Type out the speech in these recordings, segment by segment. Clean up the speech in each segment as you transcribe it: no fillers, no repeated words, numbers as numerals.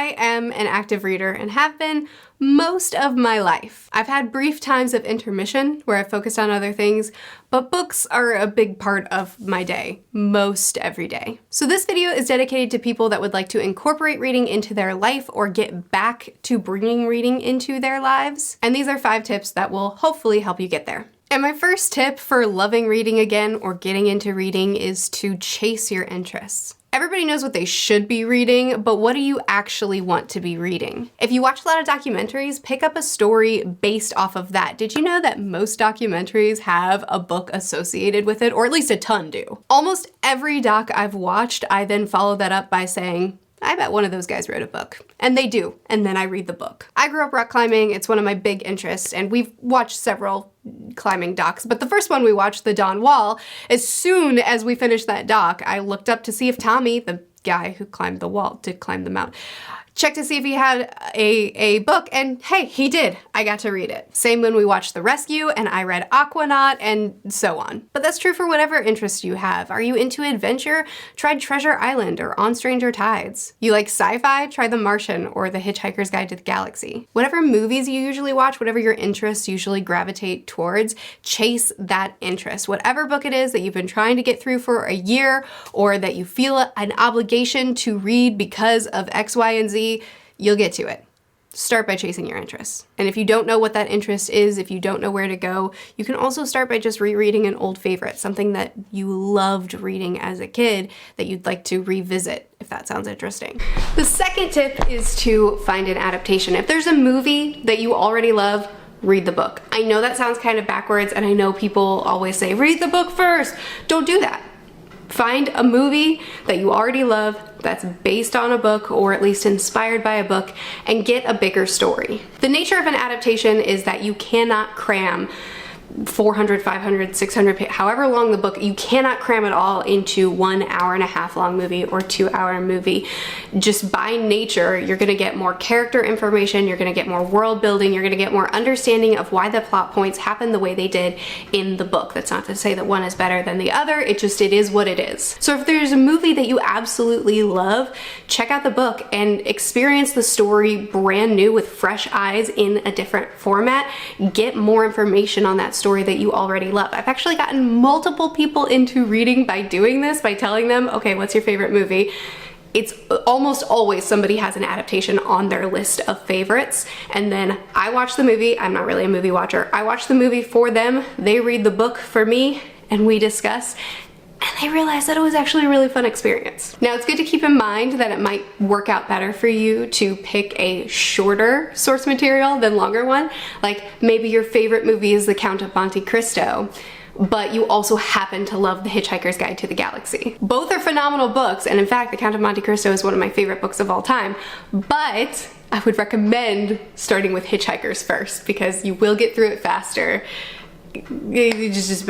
I am an active reader and have been most of my life. I've had brief times of intermission where I've focused on other things, but books are a big part of my day, most every day. So this video is dedicated to people that would like to incorporate reading into their life or get back to bringing reading into their lives. And these are 5 tips that will hopefully help you get there. And my first tip for loving reading again or getting into reading is to chase your interests. Everybody knows what they should be reading, but what do you actually want to be reading? If you watch a lot of documentaries, pick up a story based off of that. Did you know that most documentaries have a book associated with it, or at least a ton do? Almost every doc I've watched, I then follow that up by saying, I bet one of those guys wrote a book. And they do, and then I read the book. I grew up rock climbing, it's one of my big interests, and we've watched several climbing docs, but the first one we watched, The Dawn Wall, as soon as we finished that doc, I looked up to see if Tommy, the guy who climbed the wall, did climb the mountain. Checked to see if he had a book, and hey, he did. I got to read it. Same when we watched The Rescue, and I read Aquanaut, and so on. But that's true for whatever interest you have. Are you into adventure? Try Treasure Island or On Stranger Tides. You like sci-fi? Try The Martian or The Hitchhiker's Guide to the Galaxy. Whatever movies you usually watch, whatever your interests usually gravitate towards, chase that interest. Whatever book it is that you've been trying to get through for a year, or that you feel an obligation to read because of X, Y, and Z, you'll get to it. Start by chasing your interests. And if you don't know what that interest is, if you don't know where to go, you can also start by just rereading an old favorite, something that you loved reading as a kid that you'd like to revisit, if that sounds interesting. The second tip is to find an adaptation. If there's a movie that you already love, read the book. I know that sounds kind of backwards, and I know people always say, read the book first. Don't do that. Find a movie that you already love that's based on a book or at least inspired by a book and get a bigger story. The nature of an adaptation is that you cannot cram 400, 500, 600, however long the book, you cannot cram it all into 1 hour and a half long movie or 2 hour movie. Just by nature, you're gonna get more character information, you're gonna get more world building, you're gonna get more understanding of why the plot points happen the way they did in the book. That's not to say that one is better than the other, it is what it is. So if there's a movie that you absolutely love, check out the book and experience the story brand new with fresh eyes in a different format. Get more information on that story that you already love. I've actually gotten multiple people into reading by doing this, by telling them, okay, what's your favorite movie? It's almost always somebody has an adaptation on their list of favorites, and then I watch the movie. I'm not really a movie watcher. I watch the movie for them, they read the book for me, and we discuss, and they realized that it was actually a really fun experience. Now, it's good to keep in mind that it might work out better for you to pick a shorter source material than longer one. Like maybe your favorite movie is The Count of Monte Cristo, but you also happen to love The Hitchhiker's Guide to the Galaxy. Both are phenomenal books, and in fact, The Count of Monte Cristo is one of my favorite books of all time, but I would recommend starting with Hitchhikers first because you will get through it faster. It's just a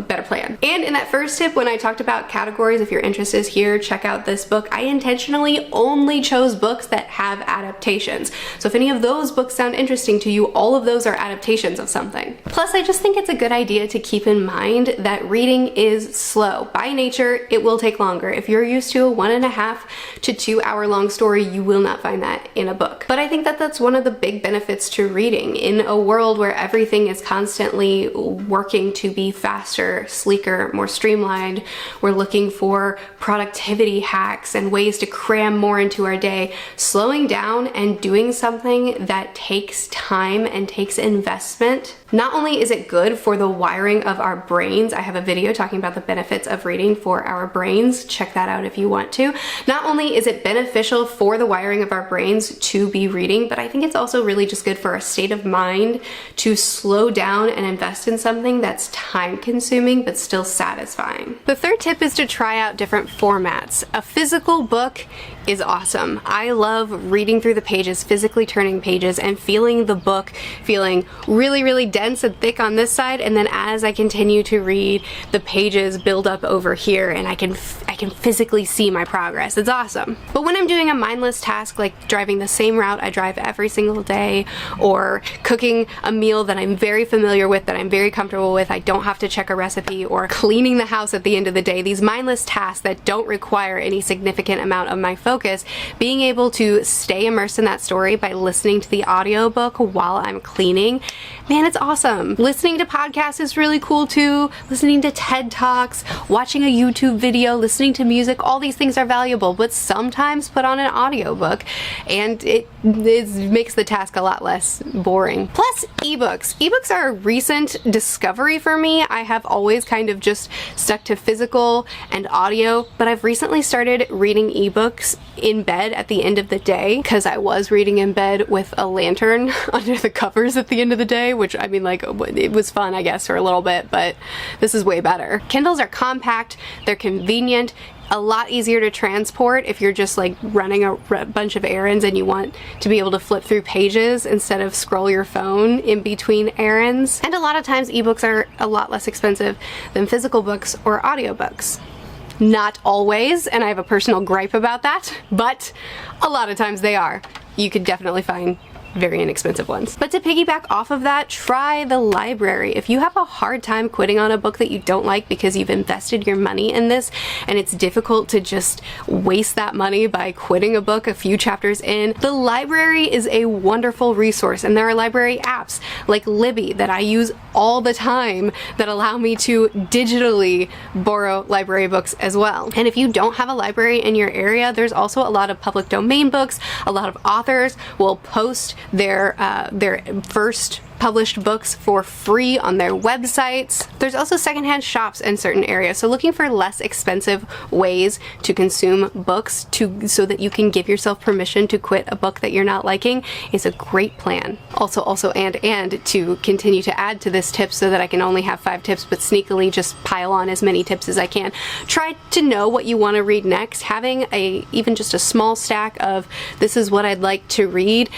better plan. And in that first tip, when I talked about categories, if your interest is here, check out this book. I intentionally only chose books that have adaptations. So if any of those books sound interesting to you, all of those are adaptations of something. Plus, I just think it's a good idea to keep in mind that reading is slow. By nature, it will take longer. If you're used to a 1.5 to 2 hour long story, you will not find that in a book. But I think that that's one of the big benefits to reading. In a world where everything is constantly working to be faster, sleeker, more streamlined. We're looking for productivity hacks and ways to cram more into our day. Slowing down and doing something that takes time and takes investment. Not only is it good for the wiring of our brains, I have a video talking about the benefits of reading for our brains. Check that out if you want to. Not only is it beneficial for the wiring of our brains to be reading, but I think it's also really just good for our state of mind to slow down and invest in something that's time consuming but still satisfying. The third tip is to try out different formats. A physical book is awesome. I love reading through the pages, physically turning pages and feeling the book, feeling really, really dense and thick on this side, and then as I continue to read, the pages build up over here and I can can physically see my progress. It's awesome. But when I'm doing a mindless task like driving the same route I drive every single day, or cooking a meal that I'm very familiar with, that I'm very comfortable with, I don't have to check a recipe, or cleaning the house at the end of the day, these mindless tasks that don't require any significant amount of my focus, being able to stay immersed in that story by listening to the audiobook while I'm cleaning, man, it's awesome. Listening to podcasts is really cool too. Listening to TED Talks, watching a YouTube video, listening to music, all these things are valuable, but sometimes put on an audiobook and it makes the task a lot less boring. Plus, ebooks. Ebooks are a recent discovery for me. I have always kind of just stuck to physical and audio, but I've recently started reading ebooks in bed at the end of the day, because I was reading in bed with a lantern under the covers at the end of the day, which, I mean, like, it was fun, I guess, for a little bit, but this is way better. Kindles are compact, they're convenient, a lot easier to transport if you're just like running a bunch of errands and you want to be able to flip through pages instead of scroll your phone in between errands. And a lot of times ebooks are a lot less expensive than physical books or audiobooks. Not always, and I have a personal gripe about that, but a lot of times they are. You could definitely find very inexpensive ones. But to piggyback off of that, try the library. If you have a hard time quitting on a book that you don't like because you've invested your money in this and it's difficult to just waste that money by quitting a book a few chapters in, the library is a wonderful resource, and there are library apps like Libby that I use all the time that allow me to digitally borrow library books as well. And if you don't have a library in your area, there's also a lot of public domain books. A lot of authors will post their first published books for free on their websites. There's also secondhand shops in certain areas, so looking for less expensive ways to consume books so that you can give yourself permission to quit a book that you're not liking is a great plan. Also, and to continue to add to this tip so that I can only have 5 tips but sneakily just pile on as many tips as I can. Try to know what you want to read next. Having even just a small stack of this is what I'd like to read,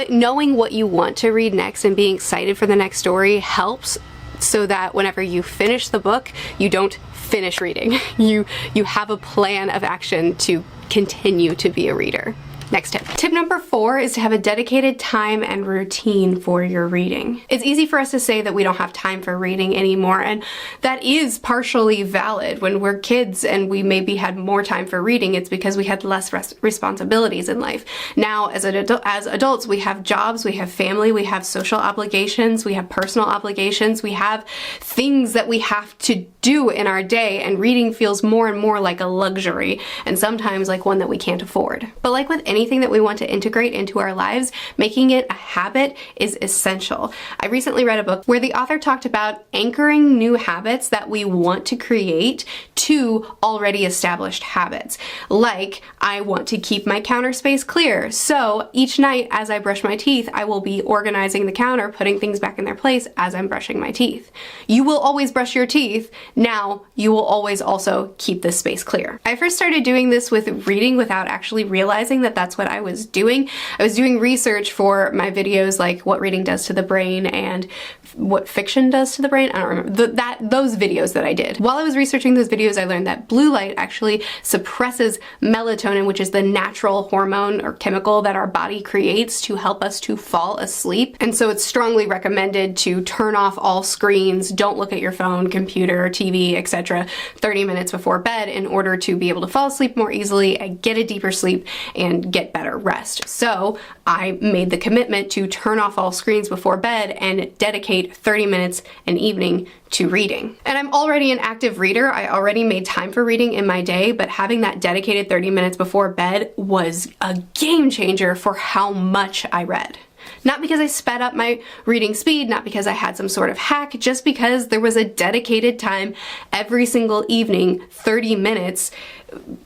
knowing what you want to read next and being excited for the next story helps, so that whenever you finish the book, you don't finish reading. You have a plan of action to continue to be a reader. Next tip. Tip number 4 is to have a dedicated time and routine for your reading. It's easy for us to say that we don't have time for reading anymore, and that is partially valid. When we're kids and we maybe had more time for reading, it's because we had less responsibilities in life. Now, as adults, we have jobs, we have family, we have social obligations, we have personal obligations, we have things that we have to do in our day, and reading feels more and more like a luxury, and sometimes like one that we can't afford. But like with anything that we want to integrate into our lives, making it a habit is essential. I recently read a book where the author talked about anchoring new habits that we want to create to already established habits. Like, I want to keep my counter space clear, so each night as I brush my teeth, I will be organizing the counter, putting things back in their place as I'm brushing my teeth. You will always brush your teeth. Now, you will always also keep this space clear. I first started doing this with reading without actually realizing that that's what I was doing. I was doing research for my videos, like what reading does to the brain and what fiction does to the brain. I don't remember those videos that I did. While I was researching those videos, I learned that blue light actually suppresses melatonin, which is the natural hormone or chemical that our body creates to help us to fall asleep. And so it's strongly recommended to turn off all screens, don't look at your phone, computer, TV, etc. 30 minutes before bed in order to be able to fall asleep more easily, get a deeper sleep, and get better rest. So I made the commitment to turn off all screens before bed and dedicate 30 minutes an evening to reading. And I'm already an active reader. I already made time for reading in my day, but having that dedicated 30 minutes before bed was a game changer for how much I read. Not because I sped up my reading speed, not because I had some sort of hack, just because there was a dedicated time every single evening, 30 minutes,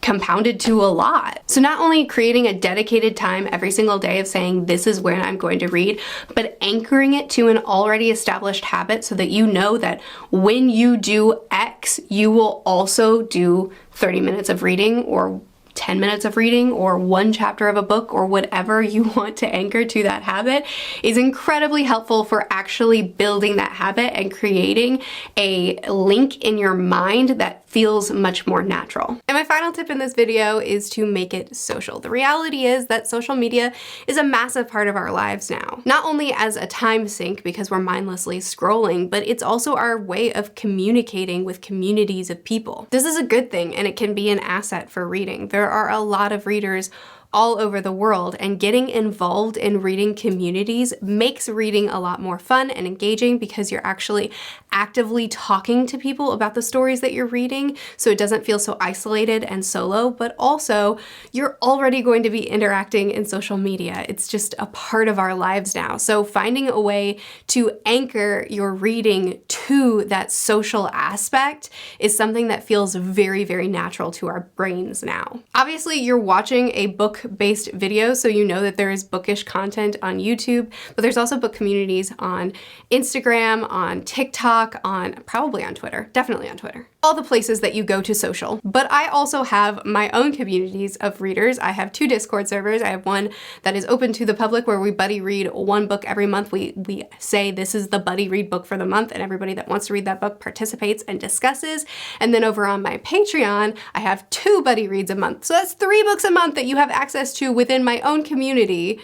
compounded to a lot. So not only creating a dedicated time every single day of saying this is when I'm going to read, but anchoring it to an already established habit so that you know that when you do X, you will also do 30 minutes of reading or 10 minutes of reading or one chapter of a book or whatever you want to anchor to that habit is incredibly helpful for actually building that habit and creating a link in your mind that feels much more natural. And my final tip in this video is to make it social. The reality is that social media is a massive part of our lives now. Not only as a time sink because we're mindlessly scrolling, but it's also our way of communicating with communities of people. This is a good thing and it can be an asset for reading. There are a lot of readers all over the world, and getting involved in reading communities makes reading a lot more fun and engaging because you're actually actively talking to people about the stories that you're reading, so it doesn't feel so isolated and solo, but also you're already going to be interacting in social media. It's just a part of our lives now. So finding a way to anchor your reading to that social aspect is something that feels very, very natural to our brains now. Obviously, you're watching a book-based video, so you know that there is bookish content on YouTube, but there's also book communities on Instagram, on TikTok, probably on Twitter, definitely on Twitter. All the places that you go to social. But I also have my own communities of readers. I have 2 Discord servers. I have one that is open to the public where we buddy read one book every month. We say this is the buddy read book for the month, and everybody that wants to read that book participates and discusses. And then over on my Patreon, I have 2 buddy reads a month. So that's 3 books a month that you have access to within my own community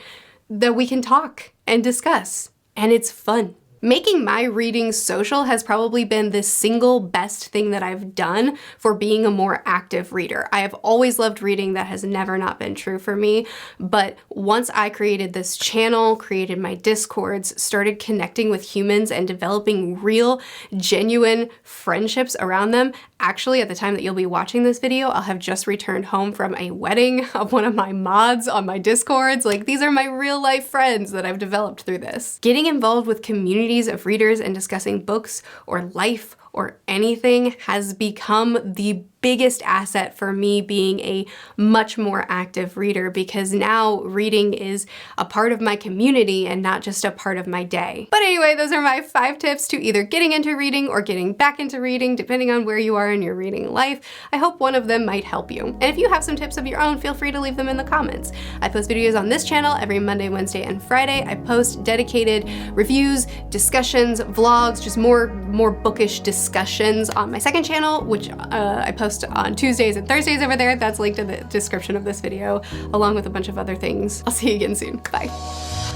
that we can talk and discuss. And it's fun. Making my reading social has probably been the single best thing that I've done for being a more active reader. I have always loved reading. That has never not been true for me. But once I created this channel, created my Discords, started connecting with humans and developing real, genuine friendships around them. Actually, at the time that you'll be watching this video, I'll have just returned home from a wedding of one of my mods on my Discords. Like, these are my real life friends that I've developed through this. Getting involved with communities of readers and discussing books or life or anything has become the biggest asset for me being a much more active reader, because now reading is a part of my community and not just a part of my day. But anyway, those are my 5 tips to either getting into reading or getting back into reading, depending on where you are in your reading life. I hope one of them might help you. And if you have some tips of your own, feel free to leave them in the comments. I post videos on this channel every Monday, Wednesday, and Friday. I post dedicated reviews, discussions, vlogs, just more bookish discussions on my second channel, which I post on Tuesdays and Thursdays over there. That's linked in the description of this video, along with a bunch of other things. I'll see you again soon. Bye.